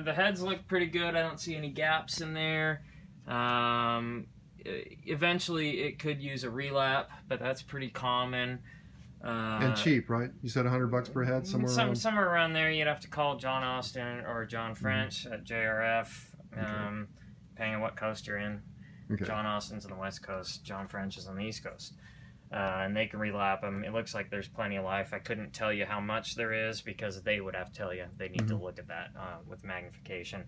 the heads look pretty good. I don't see any gaps in there. Eventually, it could use a relap, but that's pretty common. And cheap, right? You said $100 per head, somewhere around there. You'd have to call John Austin or John French at JRF, depending on what coast you're in. Okay. John Austin's on the West Coast. John French is on the East Coast. And they can relap them. It looks like there's plenty of life. I couldn't tell you how much there is because they would have to tell you. They need to look at that with magnification.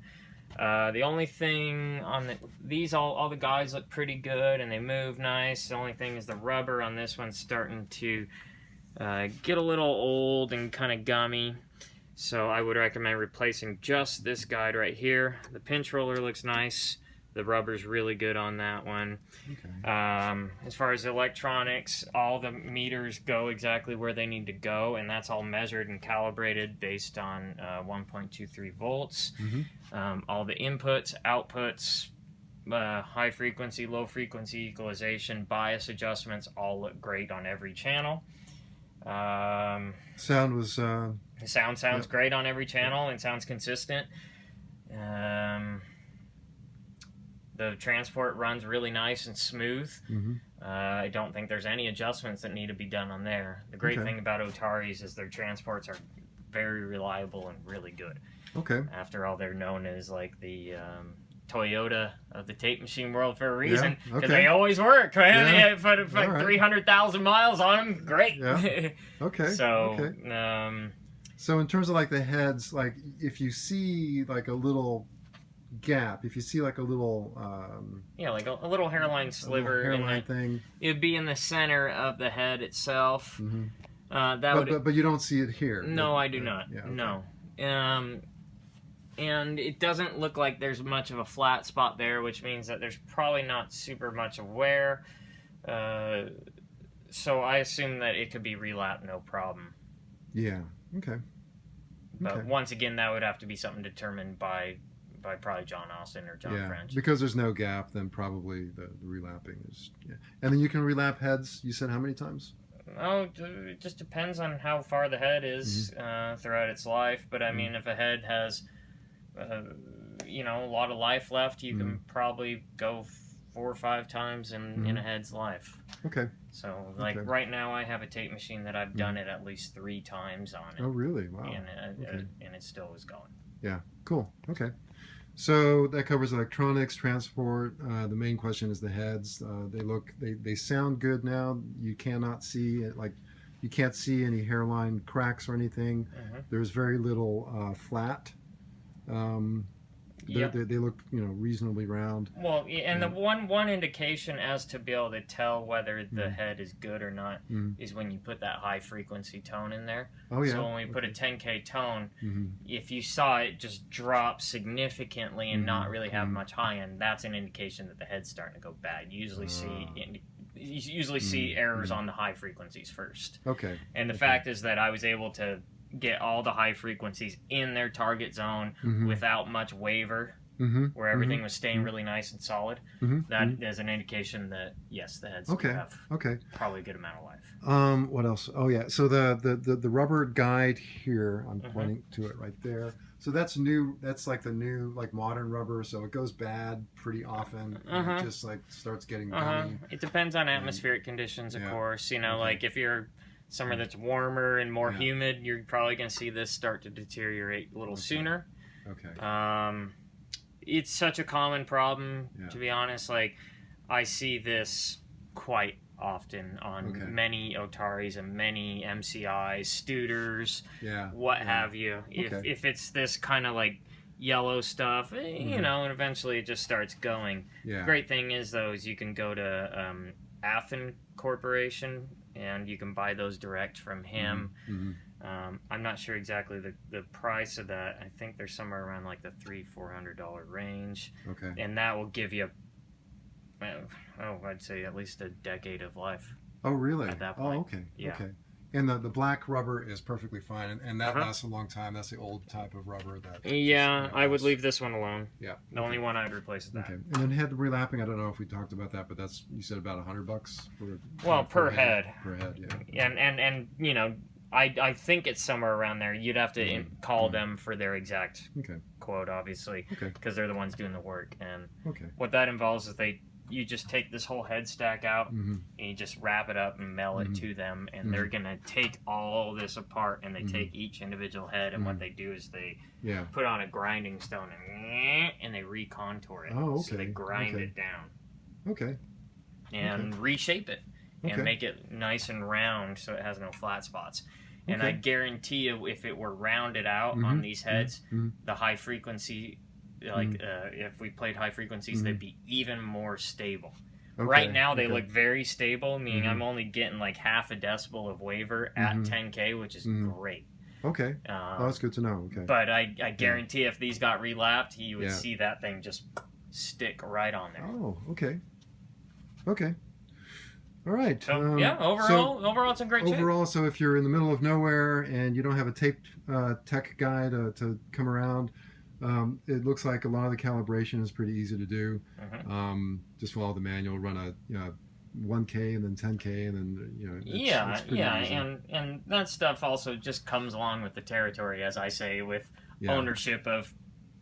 The only thing on these, all the guys look pretty good and they move nice. The only thing is the rubber on this one's starting to get a little old and kind of gummy. So I would recommend replacing just this guide right here. The pinch roller looks nice. The rubber's really good on that one. Okay. As far as electronics, all the meters go exactly where they need to go, and that's all measured and calibrated based on 1.23 volts. All the inputs, outputs, high frequency, low frequency equalization, bias adjustments all look great on every channel. Sound was... The sound sounds great on every channel and sounds consistent. The transport runs really nice and smooth. I don't think there's any adjustments that need to be done on there. The great thing about OTARIs is their transports are very reliable and really good. Okay. After all, they're known as like the Toyota of the tape machine world for a reason. Because they always work, man. They put like 300,000 miles on them. Great. Yeah. Okay. So, so in terms of like the heads, like if you see like a little gap, if you see like a little like a little hairline sliver thing, it'd be in the center of the head itself. But you don't see it here. No, I do not. No. And it doesn't look like there's much of a flat spot there, which means that there's probably not super much of wear. So I assume that it could be relap no problem. Yeah. Okay. But once again, that would have to be something determined by probably John Austin or John French. Because there's no gap, then probably the relapping is... And then you can relap heads, you said how many times? Oh, it just depends on how far the head is throughout its life. But I mean, if a head has, a lot of life left, you can probably go 4 or 5 times in a head's life. Okay. So, right now I have a tape machine that I've done it at least 3 times on it. Oh, really? Wow. And it still is going. Yeah, cool. Okay. So that covers electronics, transport. The main question is the heads. They sound good now. You cannot see it, you can't see any hairline cracks or anything. There's very little flat. They look, reasonably round. Well, and the one indication as to be able to tell whether the head is good or not is when you put that high frequency tone in there. Oh yeah. So when we put a 10K tone, if you saw it just drop significantly and not really have much high end, that's an indication that the head's starting to go bad. You usually see errors on the high frequencies first. Okay. And the fact is that I was able to get all the high frequencies in their target zone without much waver, where everything was staying really nice and solid. That is an indication that yes, the heads have probably a good amount of life. What else? Oh yeah, so the rubber guide here, I'm pointing to it right there. So that's new. That's like the new modern rubber. So it goes bad pretty often. It just starts getting gummy. It depends on atmospheric conditions, of course. Like if you're somewhere that's warmer and more humid, you're probably going to see this start to deteriorate a little sooner. Okay. It's such a common problem, to be honest. I see this quite often on many Otaris and many MCIs, Studers, what have you. If it's this kind of yellow stuff, and eventually it just starts going. Great thing is, though, is you can go to Athen Corporation, and you can buy those direct from him. I'm not sure exactly the price of that. I think they're somewhere around the $300-400 range. Okay. And that will give you, I'd say at least a decade of life. Oh, really? At that point. Oh, okay. Yeah. Okay. And the black rubber is perfectly fine, and that lasts a long time. That's the old type of rubber that. Yeah, I would leave this one alone. Yeah. The only one I'd replace is that. Okay. And then head relapping. I don't know if we talked about that, but that's, you said about $100 per head. Per head, yeah. And I think it's somewhere around there. You'd have to call them for their exact quote, obviously, Okay. because they're the ones doing the work. And Okay. what that involves is you just take this whole head stack out Mm-hmm. and you just wrap it up and mail it to them, and they're gonna take all this apart, and they take each individual head, and what they do is they put on a grinding stone and they recontour it. Oh, okay. So they grind it down. Okay. And reshape it and Okay. make it nice and round so it has no flat spots. And Okay. I guarantee you, if it were rounded out on these heads, the high frequency, if we played high frequencies, they'd be even more stable. Okay. Right now, they Okay. look very stable, meaning I'm only getting like half a decibel of waver at 10K, which is great. Okay. Oh, that's good to know. Okay. But I guarantee if these got relapped, you would Yeah. see that thing just stick right on there. Oh, okay. Okay. All right. So, overall, it's in great shape. Overall, so if you're in the middle of nowhere and you don't have a tape tech guy to come around, it looks like a lot of the calibration is pretty easy to do. Just follow the manual, run a 1K and then 10K, and then it's pretty easy. and that stuff also just comes along with the territory, as I say, with ownership of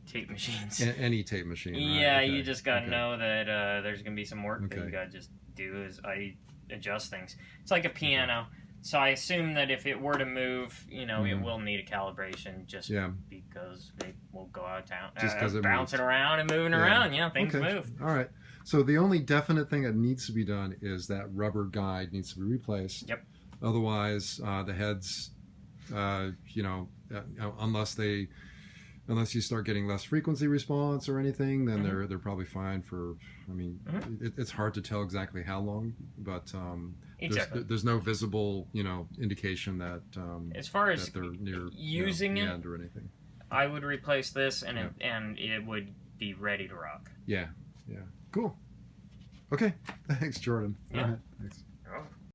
tape machines. Any tape machine. Right? Yeah, Okay. you just gotta know that there's gonna be some work that Okay. you gotta just do as I adjust things. It's like a piano. So I assume that if it were to move, it will need a calibration just because they will go out of town, Just 'cause it bouncing moves. around and moving around. Things move. All right. So the only definite thing that needs to be done is that rubber guide needs to be replaced. Yep. Otherwise, the heads, unless you start getting less frequency response or anything, then they're probably fine for. I mean, it's hard to tell exactly how long, but there's no visible indication that as far as that they're near using the it end or anything. I would replace this, and it would be ready to rock. Yeah. Cool. Okay. Thanks, Jordan. Yeah. All right. Thanks.